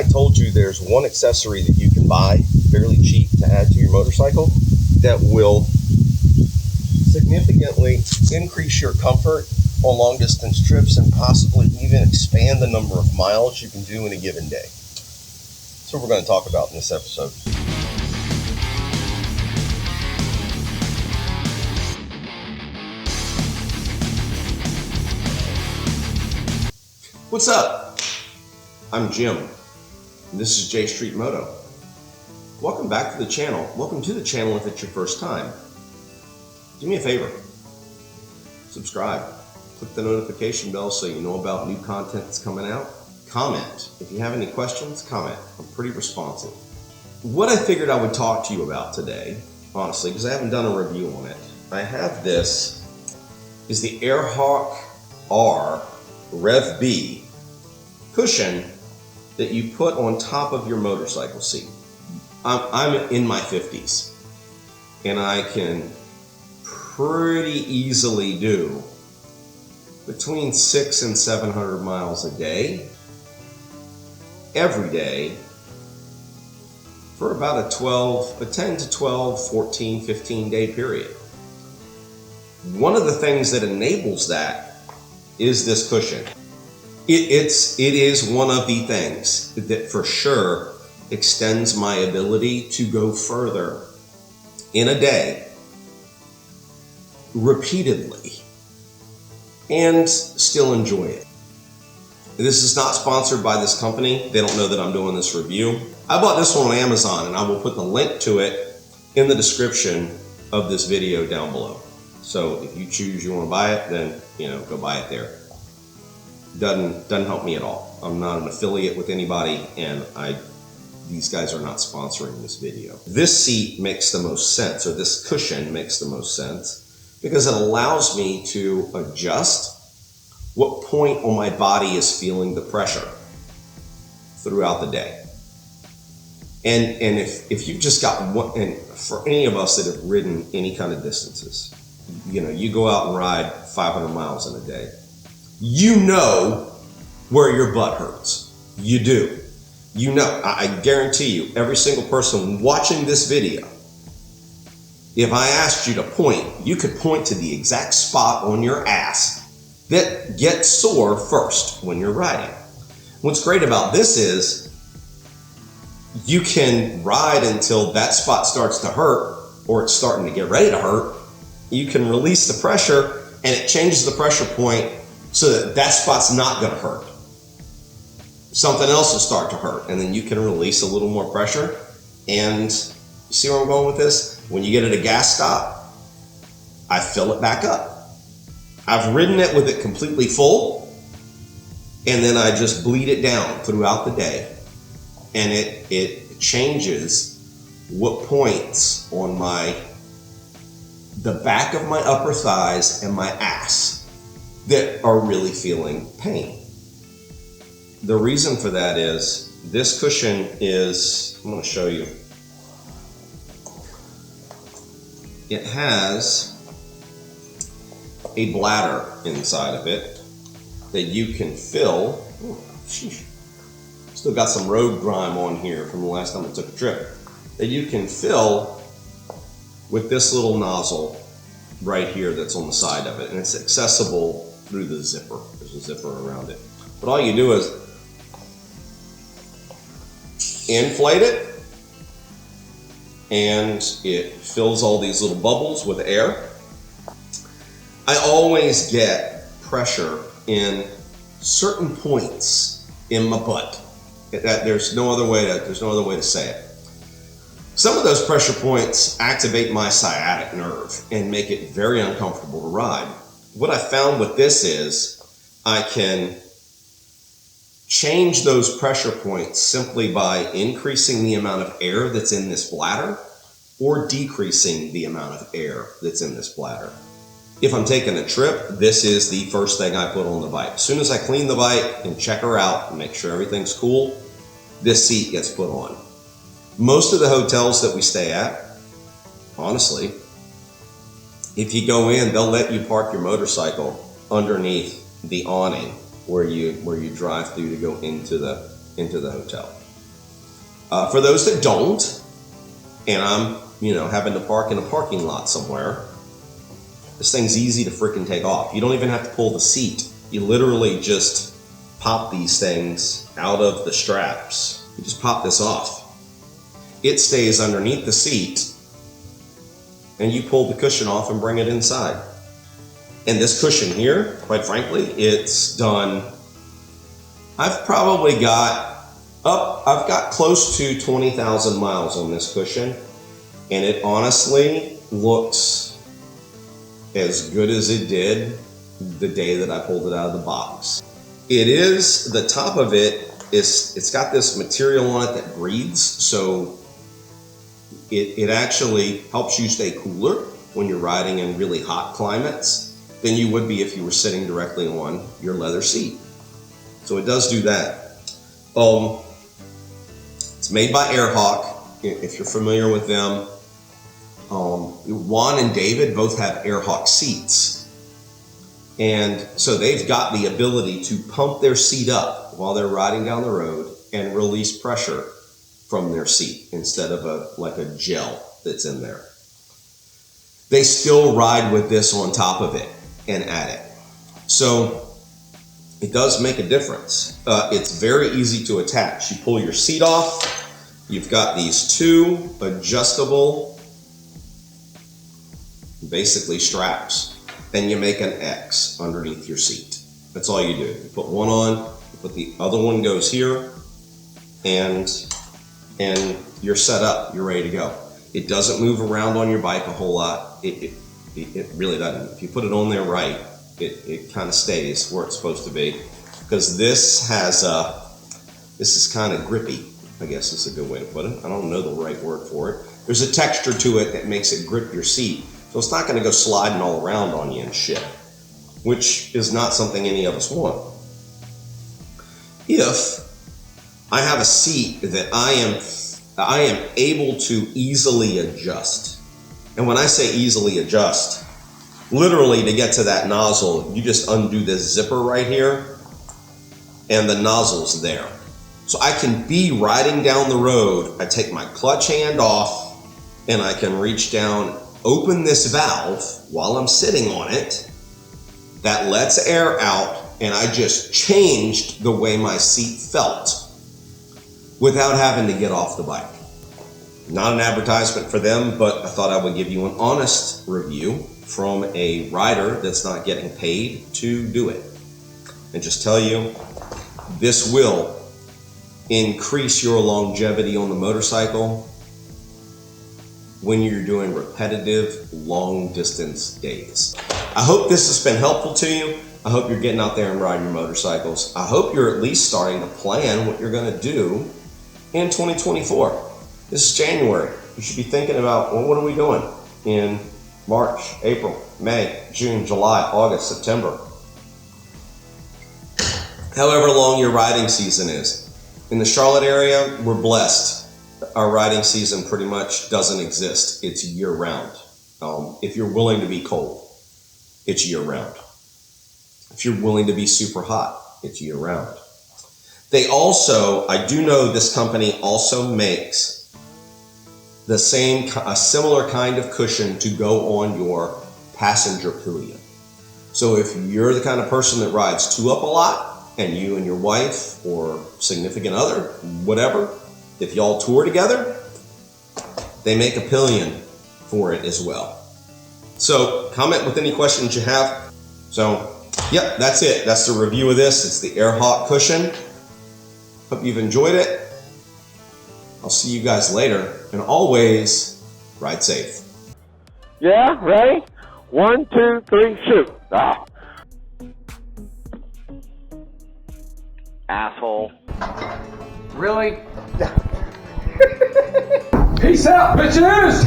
I told you there's one accessory that you can buy fairly cheap to add to your motorcycle that will significantly increase your comfort on long distance trips and possibly even expand the number of miles you can do in a given day. That's what we're going to talk about in this episode. What's up? I'm Jim, and this is J Street Moto. Welcome back to the channel. Welcome to the channel if it's your first time. Do me a favor. Subscribe. Click the notification bell so you know about new content that's coming out. Comment. If you have any questions, comment. I'm pretty responsive. What I figured I would talk to you about today, honestly, because I haven't done a review on it, I have this, is the Airhawk R Rev B cushion that you put on top of your motorcycle seat. I'm in my 50s, and I can pretty easily do between 600 and 700 miles a day, every day, for about a 10 to 12, 14, 15 day period. One of the things that enables that is this cushion. It is one of the things that for sure extends my ability to go further in a day repeatedly and still enjoy it. This is not sponsored by this company. They don't know that I'm doing this review. I bought this one on Amazon, and I will put the link to it in the description of this video down below. So if you choose you want to buy it, then go buy it there. Doesn't help me at all. I'm not an affiliate with anybody, and these guys are not sponsoring this video. This seat makes the most sense, or this cushion makes the most sense, because it allows me to adjust what point on my body is feeling the pressure throughout the day. And if you've just got one, and for any of us that have ridden any kind of distances, you go out and ride 500 miles in a day, you know where your butt hurts. You do. I guarantee you, every single person watching this video, if I asked you to point, you could point to the exact spot on your ass that gets sore first when you're riding. What's great about this is you can ride until that spot starts to hurt, or it's starting to get ready to hurt. You can release the pressure, and it changes the pressure point so that spot's not going to hurt. Something else will start to hurt, and then you can release a little more pressure. And you see where I'm going with this? When you get at a gas stop, I fill it back up. I've ridden it with it completely full, and then I just bleed it down throughout the day. And it changes what points on the back of my upper thighs and my ass that are really feeling pain. The reason for that is this cushion is, I'm going to show you. It has a bladder inside of it that you can fill. Oh, sheesh. Still got some road grime on here from the last time I took a trip. That you can fill with this little nozzle right here that's on the side of it, and it's accessible through the zipper. There's a zipper around it. But all you do is inflate it, and it fills all these little bubbles with air. I always get pressure in certain points in my butt. There's no other way to say it. Some of those pressure points activate my sciatic nerve and make it very uncomfortable to ride. What I found with this is I can change those pressure points simply by increasing the amount of air that's in this bladder or decreasing the amount of air that's in this bladder. If I'm taking a trip, this is the first thing I put on the bike. As soon as I clean the bike and check her out and make sure everything's cool, this seat gets put on. Most of the hotels that we stay at, honestly, if you go in, they'll let you park your motorcycle underneath the awning where you drive through to go into the hotel. For those that don't, and I'm, having to park in a parking lot somewhere, this thing's easy to freaking take off. You don't even have to pull the seat. You literally just pop these things out of the straps. You just pop this off. It stays underneath the seat, and you pull the cushion off and bring it inside. And this cushion here, quite frankly, it's done, I've got close to 20,000 miles on this cushion, and it honestly looks as good as it did the day that I pulled it out of the box. The top of it's got this material on it that breathes, so it actually helps you stay cooler when you're riding in really hot climates than you would be if you were sitting directly on your leather seat. So it does do that. It's made by Airhawk, if you're familiar with them. Juan and David both have Airhawk seats. And so they've got the ability to pump their seat up while they're riding down the road and release pressure from their seat instead of a gel that's in there. They still ride with this on top of it and at it. So it does make a difference. It's very easy to attach. You pull your seat off. You've got these two adjustable, basically straps, and you make an X underneath your seat. That's all you do. You put one on, you put the other one goes here, and you're set up. You're ready to go. It doesn't move around on your bike a whole lot. It really doesn't. If you put it on there right, it kind of stays where it's supposed to be, because this is kind of grippy, I guess is a good way to put it. I don't know the right word for it. There's a texture to it that makes it grip your seat, so it's not going to go sliding all around on you and shit, which is not something any of us want. If I have a seat that I am able to easily adjust, and when I say easily adjust, literally to get to that nozzle, you just undo this zipper right here, and the nozzle's there. So I can be riding down the road, I take my clutch hand off, and I can reach down, open this valve while I'm sitting on it, that lets air out, and I just changed the way my seat felt without having to get off the bike. Not an advertisement for them, but I thought I would give you an honest review from a rider that's not getting paid to do it. And just tell you, this will increase your longevity on the motorcycle when you're doing repetitive long distance days. I hope this has been helpful to you. I hope you're getting out there and riding your motorcycles. I hope you're at least starting to plan what you're gonna do in 2024. This is January. You should be thinking about, well, what are we doing in March, April, May, June, July, August, September. However long your riding season is. In the Charlotte area, we're blessed. Our riding season pretty much doesn't exist. It's year round. If you're willing to be cold, it's year round. If you're willing to be super hot, it's year round. They also, I do know this company also makes a similar kind of cushion to go on your passenger pillion. So if you're the kind of person that rides two up a lot, and you and your wife or significant other, whatever, if y'all tour together, they make a pillion for it as well. So comment with any questions you have. So, yep, that's it. That's the review of this. It's the Airhawk cushion. Hope you've enjoyed it. I'll see you guys later, and always ride safe. Yeah, ready? 1, 2, 3, shoot. Ah. Asshole. Really? Peace out, bitches!